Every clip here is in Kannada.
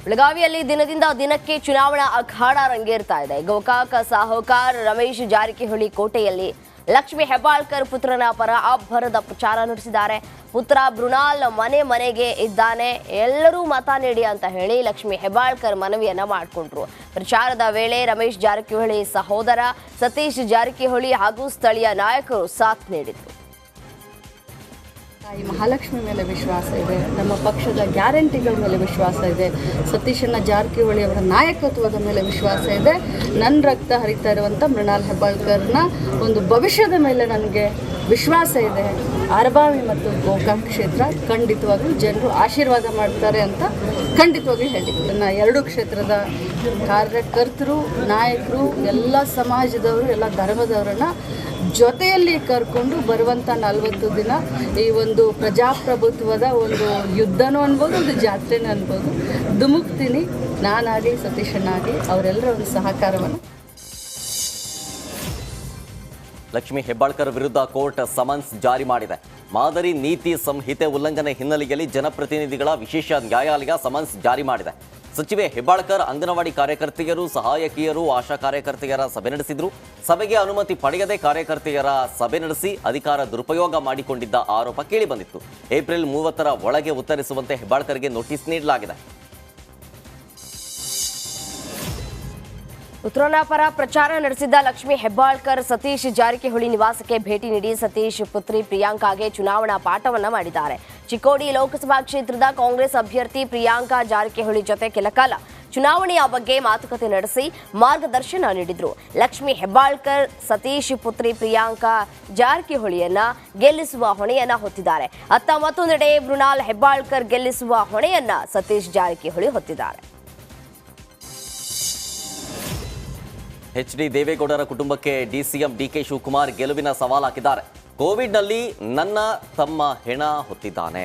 ಬೆಳಗಾವಿಯಲ್ಲಿ ದಿನದಿಂದ ದಿನಕ್ಕೆ ಚುನಾವಣಾ ಅಖಾಡ ರಂಗೇರ್ತಾ ಇದೆ. ಗೋಕಾಕ ಸಾಹುಕಾರ ರಮೇಶ್ ಜಾರಕಿಹೊಳಿ ಕೋಟೆಯಲ್ಲಿ ಲಕ್ಷ್ಮೀ ಹೆಬ್ಬಾಳ್ಕರ್ ಪುತ್ರನ ಪರ ಅಬ್ಬರದ ಪ್ರಚಾರ ನಡೆಸಿದ್ದಾರೆ. ಪುತ್ರ ಮೃಣಾಲ್ ಮನೆ ಮನೆಗೆ ಇದ್ದಾನೆ, ಎಲ್ಲರೂ ಮತ ನೀಡಿ ಅಂತ ಹೇಳಿ ಲಕ್ಷ್ಮೀ ಹೆಬ್ಬಾಳ್ಕರ್ ಮನವಿಯನ್ನ ಮಾಡಿಕೊಂಡ್ರು. ಪ್ರಚಾರದ ವೇಳೆ ರಮೇಶ್ ಜಾರಕಿಹೊಳಿ ಸಹೋದರ ಸತೀಶ್ ಜಾರಕಿಹೊಳಿ ಹಾಗೂ ಸ್ಥಳೀಯ ನಾಯಕರು ಸಾಥ್ ನೀಡಿದರು. ಈ ಮಹಾಲಕ್ಷ್ಮಿ ಮೇಲೆ ವಿಶ್ವಾಸ ಇದೆ, ನಮ್ಮ ಪಕ್ಷದ ಗ್ಯಾರಂಟಿಗಳ ಮೇಲೆ ವಿಶ್ವಾಸ ಇದೆ, ಸತೀಶಣ್ಣ ಜಾರಕಿಹೊಳಿ ಅವರ ನಾಯಕತ್ವದ ಮೇಲೆ ವಿಶ್ವಾಸ ಇದೆ, ನನ್ನ ರಕ್ತ ಹರಿತಾ ಇರುವಂಥ ಮೃಣಾಲ್ ಹೆಬ್ಬಾಳ್ಕರ್ನ ಒಂದು ಭವಿಷ್ಯದ ಮೇಲೆ ನನಗೆ ವಿಶ್ವಾಸ ಇದೆ. ಅರಬಾವಿ ಮತ್ತು ಗೋಕಾಕ್ ಕ್ಷೇತ್ರ ಖಂಡಿತವಾಗ್ಲೂ ಜನರು ಆಶೀರ್ವಾದ ಮಾಡ್ತಾರೆ ಅಂತ ಖಂಡಿತವಾಗ್ಲೂ ಹೇಳಿ. ನನ್ನ ಎರಡೂ ಕ್ಷೇತ್ರದ ಕಾರ್ಯಕರ್ತರು, ನಾಯಕರು, ಎಲ್ಲ ಸಮಾಜದವರು, ಎಲ್ಲ ಧರ್ಮದವರನ್ನು ಜೊತೆಯಲ್ಲಿ ಕರ್ಕೊಂಡು ಬರುವಂಥ 40 ದಿನ ಈ ಒಂದು ಪ್ರಜಾಪ್ರಭುತ್ವದ ಒಂದು ಯುದ್ಧನೂ ಅನ್ಬೋದು, ಒಂದು ಜಾತ್ರೆನೂ ಅನ್ಬೋದು, ಧುಮುಕ್ತೀನಿ. ನಾನಾಗಲಿ ಸತೀಶಣ್ಣಾಗಲಿ ಅವರೆಲ್ಲರ ಒಂದು ಸಹಕಾರವನ್ನು. ಲಕ್ಷ್ಮೀ ಹೆಬ್ಬಾಳ್ಕರ್ ವಿರುದ್ಧ ಕೋರ್ಟ್ ಸಮನ್ಸ್ ಜಾರಿ ಮಾಡಿದೆ. ಮಾದರಿ ನೀತಿ ಸಂಹಿತೆ ಉಲ್ಲಂಘನೆ ಹಿನ್ನೆಲೆಯಲ್ಲಿ ಜನಪ್ರತಿನಿಧಿಗಳ ವಿಶೇಷ ನ್ಯಾಯಾಲಯ ಸಮನ್ಸ್ ಜಾರಿ ಮಾಡಿದೆ. ಸಚಿವೆ ಹೆಬ್ಬಾಳ್ಕರ್ ಅಂಗನವಾಡಿ ಕಾರ್ಯಕರ್ತೆಯರು, ಸಹಾಯಕಿಯರು, ಆಶಾ ಕಾರ್ಯಕರ್ತೆಯರ ಸಭೆ ನಡೆಸಿದ್ರು. ಸಭೆಗೆ ಅನುಮತಿ ಪಡೆಯದೆ ಕಾರ್ಯಕರ್ತೆಯರ ಸಭೆ ನಡೆಸಿ ಅಧಿಕಾರ ದುರುಪಯೋಗ ಮಾಡಿಕೊಂಡಿದ್ದ ಆರೋಪ ಕೇಳಿಬಂದಿತ್ತು. ಏಪ್ರಿಲ್ 30ರ ಒಳಗೆ ಉತ್ತರಿಸುವಂತೆ ಹೆಬ್ಬಾಳ್ಕರ್ಗೆ ನೋಟಿಸ್ ನೀಡಲಾಗಿದೆ. ಪುತ್ರನ ಪರ ಪ್ರಚಾರ ನಡೆಸಿದ್ದ ಲಕ್ಷ್ಮೀ ಹೆಬ್ಬಾಳ್ಕರ್ ಸತೀಶ್ ಜಾರಕಿಹೊಳಿ ನಿವಾಸಕ್ಕೆ ಭೇಟಿ ನೀಡಿ ಸತೀಶ್ ಪುತ್ರಿ ಪ್ರಿಯಾಂಕಾಗೆ ಚುನಾವಣಾ ಪಾಠವನ್ನ ಮಾಡಿದ್ದಾರೆ. ಚಿಕ್ಕೋಡಿ ಲೋಕಸಭಾ ಕ್ಷೇತ್ರದ ಕಾಂಗ್ರೆಸ್ ಅಭ್ಯರ್ಥಿ ಪ್ರಿಯಾಂಕಾ ಜಾರಕಿಹೊಳಿ ಜೊತೆ ಕೆಲಕಾಲ ಚುನಾವಣೆಯ ಬಗ್ಗೆ ಮಾತುಕತೆ ನಡೆಸಿ ಮಾರ್ಗದರ್ಶನ ನೀಡಿದ್ರು. ಲಕ್ಷ್ಮೀ ಹೆಬ್ಬಾಳ್ಕರ್ ಸತೀಶ್ ಪುತ್ರಿ ಪ್ರಿಯಾಂಕಾ ಜಾರಕಿಹೊಳಿಯನ್ನ ಗೆಲ್ಲಿಸುವ ಹೊಣೆಯನ್ನ ಹೊತ್ತಿದ್ದಾರೆ. ಅತ್ತ ಮತ್ತೊಂದೆಡೆ ಮೃಣಾಲ್ ಹೆಬ್ಬಾಳ್ಕರ್ ಗೆಲ್ಲಿಸುವ ಹೊಣೆಯನ್ನ ಸತೀಶ್ ಜಾರಕಿಹೊಳಿ ಹೊತ್ತಿದ್ದಾರೆ. ಎಚ್.ಡಿ. ದೇವೇಗೌಡರ ಕುಟುಂಬಕ್ಕೆ ಡಿಸಿಎಂ ಡಿಕೆ ಶಿವಕುಮಾರ್ ಗೆಲುವಿನ ಸವಾಲು ಹಾಕಿದ್ದಾರೆ. ಕೋವಿಡ್ನಲ್ಲಿ ನನ್ನ ತಮ್ಮ ಹೆಣ ಹೊತ್ತಿದ್ದಾನೆ,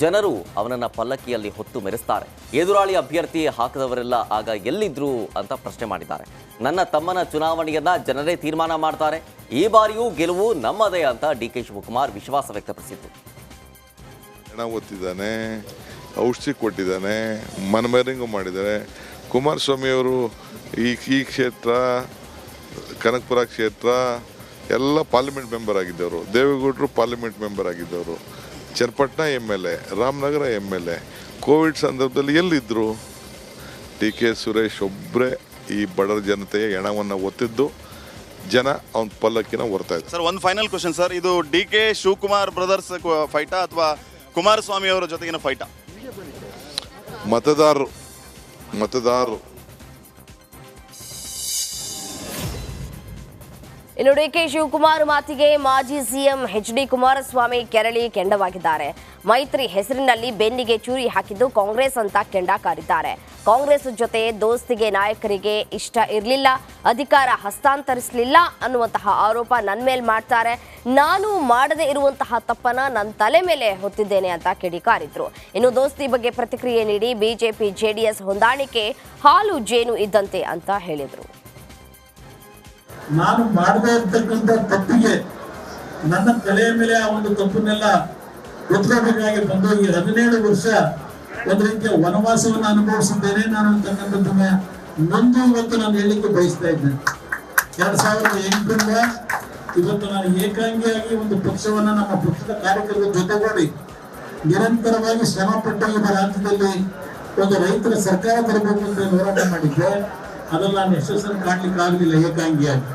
ಜನರು ಅವನನ್ನ ಪಲ್ಲಕ್ಕಿಯಲ್ಲಿ ಹೊತ್ತು ಮೆರೆಸ್ತಾರೆ, ಎದುರಾಳಿ ಅಭ್ಯರ್ಥಿ ಹಾಕದವರೆಲ್ಲ ಆಗ ಎಲ್ಲಿದ್ರು ಅಂತ ಪ್ರಶ್ನೆ ಮಾಡಿದ್ದಾರೆ. ನನ್ನ ತಮ್ಮನ ಚುನಾವಣೆಯನ್ನ ಜನರೇ ತೀರ್ಮಾನ ಮಾಡ್ತಾರೆ, ಈ ಬಾರಿಯೂ ಗೆಲುವು ನಮ್ಮದೇ ಅಂತ ಡಿಕೆ ಶಿವಕುಮಾರ್ ವಿಶ್ವಾಸ ವ್ಯಕ್ತಪಡಿಸಿದ್ರು. ಹೆಣ ಹೊತ್ತಿದ್ದಾನೆ, ಔಷಧಿ ಕೊಟ್ಟಿದ್ದಾನೆ, ಮನಮೇರಿಂಗು ಮಾಡಿದ್ದಾರೆ. ಕುಮಾರಸ್ವಾಮಿ ಅವರು ಈ ಕ್ಷೇತ್ರ, ಕನಕಪುರ ಕ್ಷೇತ್ರ ಎಲ್ಲ ಪಾರ್ಲಿಮೆಂಟ್ ಮೆಂಬರ್ ಆಗಿದ್ದವರು, ದೇವೇಗೌಡರು ಪಾರ್ಲಿಮೆಂಟ್ ಮೆಂಬರ್ ಆಗಿದ್ದವರು, Channapatna MLA, Ramanagara MLA. COVID ಸಂದರ್ಭದಲ್ಲಿ ಎಲ್ಲಿದ್ದರು? ಡಿ.ಕೆ. ಸುರೇಶ್ ಒಬ್ಬರೇ ಈ ಬಡ ಜನತೆಯ ಹೆಣವನ್ನು ಒತ್ತಿದ್ದು, ಜನ ಅವನ ಪಲ್ಲಕ್ಕಿನ ಹೊರ್ತಾ ಇದ್ದಾರೆ. ಸರ್, ಒಂದು ಫೈನಲ್ ಕ್ವಶನ್ ಸರ್, ಇದು ಡಿ.ಕೆ. ಶಿವಕುಮಾರ್ ಬ್ರದರ್ಸ್ ಫೈಟಾ ಅಥವಾ ಕುಮಾರಸ್ವಾಮಿ ಅವರ ಜೊತೆಗಿನ ಫೈಟಾ? ಮತದಾರರು ಇನ್ನು ಡಿಕೆ ಶಿವಕುಮಾರ್ ಮಾತಿಗೆ ಮಾಜಿ ಸಿಎಂ ಎಚ್.ಡಿ. ಕುಮಾರಸ್ವಾಮಿ ಕೆರಳಿ ಕೆಂಡವಾಗಿದ್ದಾರೆ. ಮೈತ್ರಿ ಹೆಸರಿನಲ್ಲಿ ಬೆನ್ನಿಗೆ ಚೂರಿ ಹಾಕಿದ್ದು ಕಾಂಗ್ರೆಸ್ ಅಂತ ಕೆಂಡ ಕಾರಿದ್ದಾರೆ. ಕಾಂಗ್ರೆಸ್ ಜೊತೆ ದೋಸ್ತಿಗೆ ನಾಯಕರಿಗೆ ಇಷ್ಟ ಇರಲಿಲ್ಲ, ಅಧಿಕಾರ ಹಸ್ತಾಂತರಿಸಲಿಲ್ಲ ಅನ್ನುವಂತಹ ಆರೋಪ ನನ್ನ ಮೇಲೆ ಮಾಡ್ತಾರೆ. ನಾನು ಮಾಡದೇ ಇರುವಂತಹ ತಪ್ಪನ್ನ ನನ್ನ ತಲೆ ಮೇಲೆ ಹೊತ್ತಿದ್ದೇನೆ ಅಂತ ಕಿಡಿಕಾರಿದ್ರು. ಇನ್ನು ದೋಸ್ತಿ ಬಗ್ಗೆ ಪ್ರತಿಕ್ರಿಯೆ ನೀಡಿ ಬಿಜೆಪಿ ಜೆಡಿಎಸ್ ಹೊಂದಾಣಿಕೆ ಹಾಲು ಜೇನು ಇದ್ದಂತೆ ಅಂತ ಹೇಳಿದರು. ನಾನು ಮಾಡದೇ ಇರ್ತಕ್ಕಂಥ ತಪ್ಪಿಗೆ ನನ್ನ ತಲೆಯ ಮೇಲೆ ಆ ಒಂದು ತಪ್ಪನ್ನೆಲ್ಲ ಒತ್ಕೋಬೇಕಾಗಿ ಬಂದು ಈ 17 ವರ್ಷ ಒಂದು ರೀತಿಯ ವನವಾಸವನ್ನು ಅನುಭವಿಸಿದ್ದೇನೆ ನಾನು ಅಂತಕ್ಕಂಥದ್ದನ್ನ ನೊಂದು ಇವತ್ತು ನಾನು ಹೇಳಲಿಕ್ಕೆ ಬಯಸ್ತಾ ಇದ್ದೇನೆ. 2008ರಿಂದ ಇವತ್ತು ನಾನು ಏಕಾಂಗಿಯಾಗಿ ಒಂದು ಪಕ್ಷವನ್ನ, ನಮ್ಮ ಪಕ್ಷದ ಕಾರ್ಯಕರ್ತರ ಜೊತೆಗೂಡಿ ನಿರಂತರವಾಗಿ ಶ್ರಮ ಪಟ್ಟು ಈ ರಾಜ್ಯದಲ್ಲಿ ಒಂದು ರೈತರ ಸರ್ಕಾರ ತರಬೇಕು ಅಂತ ಹೋರಾಟ ಮಾಡಿದ್ದೆ. ಅದನ್ನು ನಾನು ಯಶಸ್ಸನ್ನು ಕಾಣಲಿಕ್ಕೆ ಆಗಲಿಲ್ಲ ಏಕಾಂಗಿಯಾಗಿ.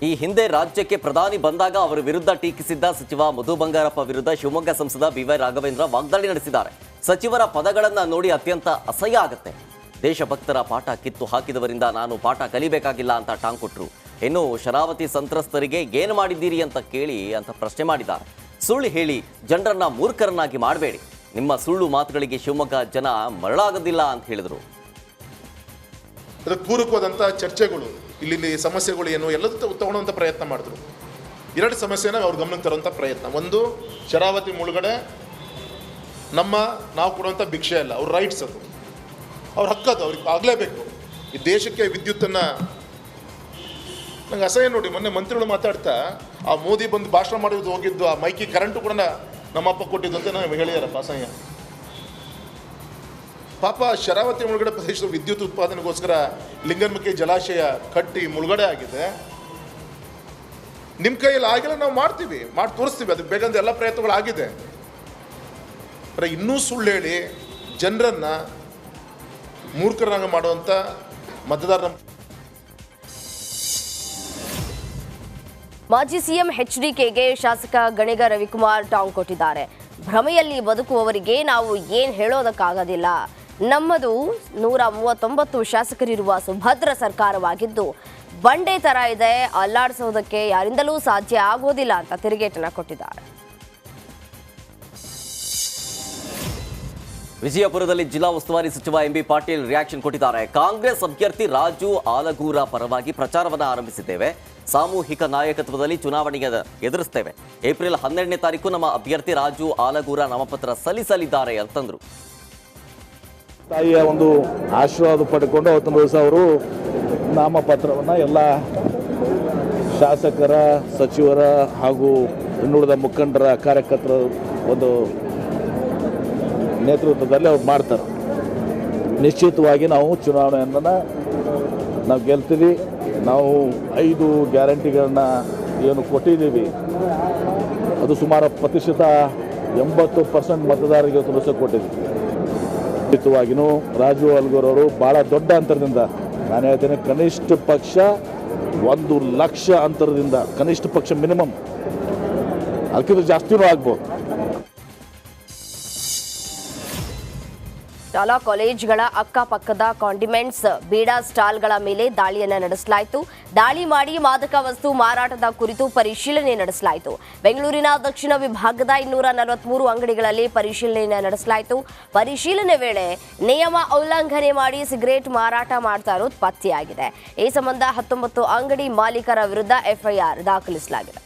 ಈ ಹಿಂದೆ ರಾಜ್ಯಕ್ಕೆ ಪ್ರಧಾನಿ ಬಂದಾಗ ಅವರ ವಿರುದ್ಧ ಟೀಕಿಸಿದ್ದ ಸಚಿವ ಮಧು ಬಂಗಾರಪ್ಪ ವಿರುದ್ಧ ಶಿವಮೊಗ್ಗ ಸಂಸದ BY ರಾಘವೇಂದ್ರ ವಾಗ್ದಾಳಿ ನಡೆಸಿದ್ದಾರೆ. ಸಚಿವರ ಪದಗಳನ್ನು ನೋಡಿ ಅತ್ಯಂತ ಅಸಹ್ಯ ಆಗುತ್ತೆ, ದೇಶಭಕ್ತರ ಪಾಠ ಕಿತ್ತು ಹಾಕಿದವರಿಂದ ನಾನು ಪಾಠ ಕಲಿಬೇಕಾಗಿಲ್ಲ ಅಂತ ಟಾಂಗ್ ಕೊಟ್ಟರು. ಇನ್ನು ಶರಾವತಿ ಸಂತ್ರಸ್ತರಿಗೆ ಏನು ಮಾಡಿದ್ದೀರಿ ಅಂತ ಕೇಳಿ ಅಂತ ಪ್ರಶ್ನೆ ಮಾಡಿದ್ದಾರೆ. ಸುಳ್ಳು ಹೇಳಿ ಜನರನ್ನ ಮೂರ್ಖರನ್ನಾಗಿ ಮಾಡಬೇಡಿ, ನಿಮ್ಮ ಸುಳ್ಳು ಮಾತುಗಳಿಗೆ ಶಿವಮೊಗ್ಗ ಜನ ಮರಳಾಗೋದಿಲ್ಲ ಅಂತ ಹೇಳಿದರು. ಅದಕ್ಕೆ ಪೂರಕವಾದಂಥ ಚರ್ಚೆಗಳು, ಇಲ್ಲಿ ಸಮಸ್ಯೆಗಳು ಏನು ಎಲ್ಲದೂ ತಗೊಳ್ಳುವಂಥ ಪ್ರಯತ್ನ ಮಾಡಿದ್ರು. 2 ಸಮಸ್ಯೆನ ಅವ್ರ ಗಮನಕ್ಕೆ ತರುವಂಥ ಪ್ರಯತ್ನ. ಒಂದು, ಶರಾವತಿ ಮುಳುಗಡೆ ನಾವು ಕೊಡುವಂಥ ಭಿಕ್ಷೆ ಅಲ್ಲ, ಅವ್ರ ರೈಟ್ಸ್, ಅದು ಅವ್ರ ಹಕ್ಕದು, ಅವ್ರಿಗೆ ಆಗಲೇಬೇಕು. ಈ ದೇಶಕ್ಕೆ ವಿದ್ಯುತ್ತನ್ನು ನಂಗೆ ಅಸಹ್ಯ ನೋಡಿ. ಮೊನ್ನೆ ಮಂತ್ರಿಗಳು ಮಾತಾಡ್ತಾ ಆ ಮೋದಿ ಬಂದು ಭಾಷಣ ಮಾಡೋದು ಹೋಗಿದ್ದು ಆ ಮೈಕಿ ಕರೆಂಟು ಕೂಡ ನಮ್ಮಪ್ಪ ಕೊಟ್ಟಿದ್ದು ಅಂತ ನಾವು ಹೇಳಿದಾರೆ ಪಾಸಯ್ಯ. ಪಾಪ ಶರಾವತಿ ಮುಳುಗಡೆ ಪ್ರದೇಶದ ವಿದ್ಯುತ್ ಉತ್ಪಾದನೆಗೋಸ್ಕರ ಲಿಂಗನಮಕ್ಕಿ ಜಲಾಶಯ ಕಟ್ಟಿ ಮುಳುಗಡೆ ಆಗಿದೆ. ನಿಮ್ಮ ಕೈಯಲ್ಲಿ ಆಗಿಲ್ಲ, ನಾವು ಮಾಡ್ತೀವಿ, ಮಾಡಿ ತೋರಿಸ್ತೀವಿ. ಅದಕ್ಕೆ ಬೇಕಂತ ಎಲ್ಲ ಪ್ರಯತ್ನಗಳಾಗಿದೆ. ಇನ್ನೂ ಸುಳ್ಳು ಹೇಳಿ ಜನರನ್ನು ಮೂರ್ಖರನ್ನಾಗಿ ಮಾಡುವಂಥ ಮತದಾರರ ಮಾಜಿ ಸಿಎಂ ಎಚ್ಡಿಕೆಗೆ ಶಾಸಕ ಗಣಿಗ ರವಿಕುಮಾರ್ ಟಾಂಗ್ ಕೊಟ್ಟಿದ್ದಾರೆ. ಭ್ರಮೆಯಲ್ಲಿ ಬದುಕುವವರಿಗೆ ನಾವು ಏನ್ ಹೇಳೋದಕ್ಕಾಗೋದಿಲ್ಲ. ನಮ್ಮದು 139 ಶಾಸಕರಿರುವ ಸುಭದ್ರ ಸರ್ಕಾರವಾಗಿದ್ದು ಬಂಡೆ ತರ ಇದೆ, ಅಲ್ಲಾಡಿಸೋದಕ್ಕೆ ಯಾರಿಂದಲೂ ಸಾಧ್ಯ ಆಗೋದಿಲ್ಲ ಅಂತ ತಿರುಗೇಟನ್ನ ಕೊಟ್ಟಿದ್ದಾರೆ. ವಿಜಯಪುರದಲ್ಲಿ ಜಿಲ್ಲಾ ಉಸ್ತುವಾರಿ ಸಚಿವ ಎಂಬಿ ಪಾಟೀಲ್ ರಿಯಾಕ್ಷನ್ ಕೊಟ್ಟಿದ್ದಾರೆ. ಕಾಂಗ್ರೆಸ್ ಅಭ್ಯರ್ಥಿ ರಾಜು ಆಲಗೂರ ಪರವಾಗಿ ಪ್ರಚಾರವನ್ನು ಆರಂಭಿಸಿದ್ದೇವೆ. ಸಾಮೂಹಿಕ ನಾಯಕತ್ವದಲ್ಲಿ ಚುನಾವಣೆಗೆ ಎದುರಿಸ್ತೇವೆ. ಏಪ್ರಿಲ್ 12ನೇ ತಾರೀಕು ನಮ್ಮ ಅಭ್ಯರ್ಥಿ ರಾಜು ಆಲಗೂರ ನಾಮಪತ್ರ ಸಲ್ಲಿಸಲಿದ್ದಾರೆ ಅಂತಂದ್ರು. ತಾಯಿಯ ಒಂದು ಆಶೀರ್ವಾದ ಪಡ್ಕೊಂಡು ಅವತ್ತೊಂದು ದಿವಸ ಅವರು ನಾಮಪತ್ರವನ್ನು ಎಲ್ಲ ಶಾಸಕರ, ಸಚಿವರ ಹಾಗೂ ಇನ್ನುಳಿದ ಮುಖಂಡರ, ಕಾರ್ಯಕರ್ತರ ಒಂದು ನೇತೃತ್ವದಲ್ಲಿ ಅವ್ರು ಮಾಡ್ತಾರೆ. ನಿಶ್ಚಿತವಾಗಿ ನಾವು ಚುನಾವಣೆಯನ್ನು ನಾವು ಗೆಲ್ತೀವಿ. ನಾವು 5 ಗ್ಯಾರಂಟಿಗಳನ್ನ ಏನು ಕೊಟ್ಟಿದ್ದೀವಿ ಅದು ಸುಮಾರು ಪ್ರತಿಶತ 80% ಮತದಾರರಿಗೆ ದಿವಸ ಕೊಟ್ಟಿದ್ದೀವಿ. ಖಂಡಿತವಾಗಿಯೂ ರಾಜು ಆಲಗೂರ್ ಅವರು ಭಾಳ ದೊಡ್ಡ ಅಂತರದಿಂದ, ನಾನು ಹೇಳ್ತೇನೆ ಕನಿಷ್ಠ ಪಕ್ಷ 1 ಲಕ್ಷ ಅಂತರದಿಂದ, ಕನಿಷ್ಠ ಪಕ್ಷ ಮಿನಿಮಮ್, ಅದಕ್ಕಿಂತ ಜಾಸ್ತಿನೂ ಆಗ್ಬೋದು. ಶಾಲಾ ಕಾಲೇಜುಗಳ ಅಕ್ಕಪಕ್ಕದ ಕಾಂಡಿಮೆಂಟ್ಸ್, ಬೀಡಾ ಸ್ಟಾಲ್ಗಳ ಮೇಲೆ ದಾಳಿಯನ್ನ ನಡೆಸಲಾಯಿತು. ದಾಳಿ ಮಾಡಿ ಮಾದಕ ವಸ್ತು ಮಾರಾಟದ ಕುರಿತು ಪರಿಶೀಲನೆ ನಡೆಸಲಾಯಿತು. ಬೆಂಗಳೂರಿನ ದಕ್ಷಿಣ ವಿಭಾಗದ 243 ಅಂಗಡಿಗಳಲ್ಲಿ ಪರಿಶೀಲನೆ ನಡೆಸಲಾಯಿತು. ಪರಿಶೀಲನೆ ವೇಳೆ ನಿಯಮ ಉಲ್ಲಂಘನೆ ಮಾಡಿ ಸಿಗರೇಟ್ ಮಾರಾಟ ಮಾಡ್ತಾ ಇರೋದು ಪತ್ತೆಯಾಗಿದೆ. ಈ ಸಂಬಂಧ 19 ಅಂಗಡಿ ಮಾಲೀಕರ ವಿರುದ್ಧ ಎಫ್ಐಆರ್ ದಾಖಲಿಸಲಾಗಿದೆ.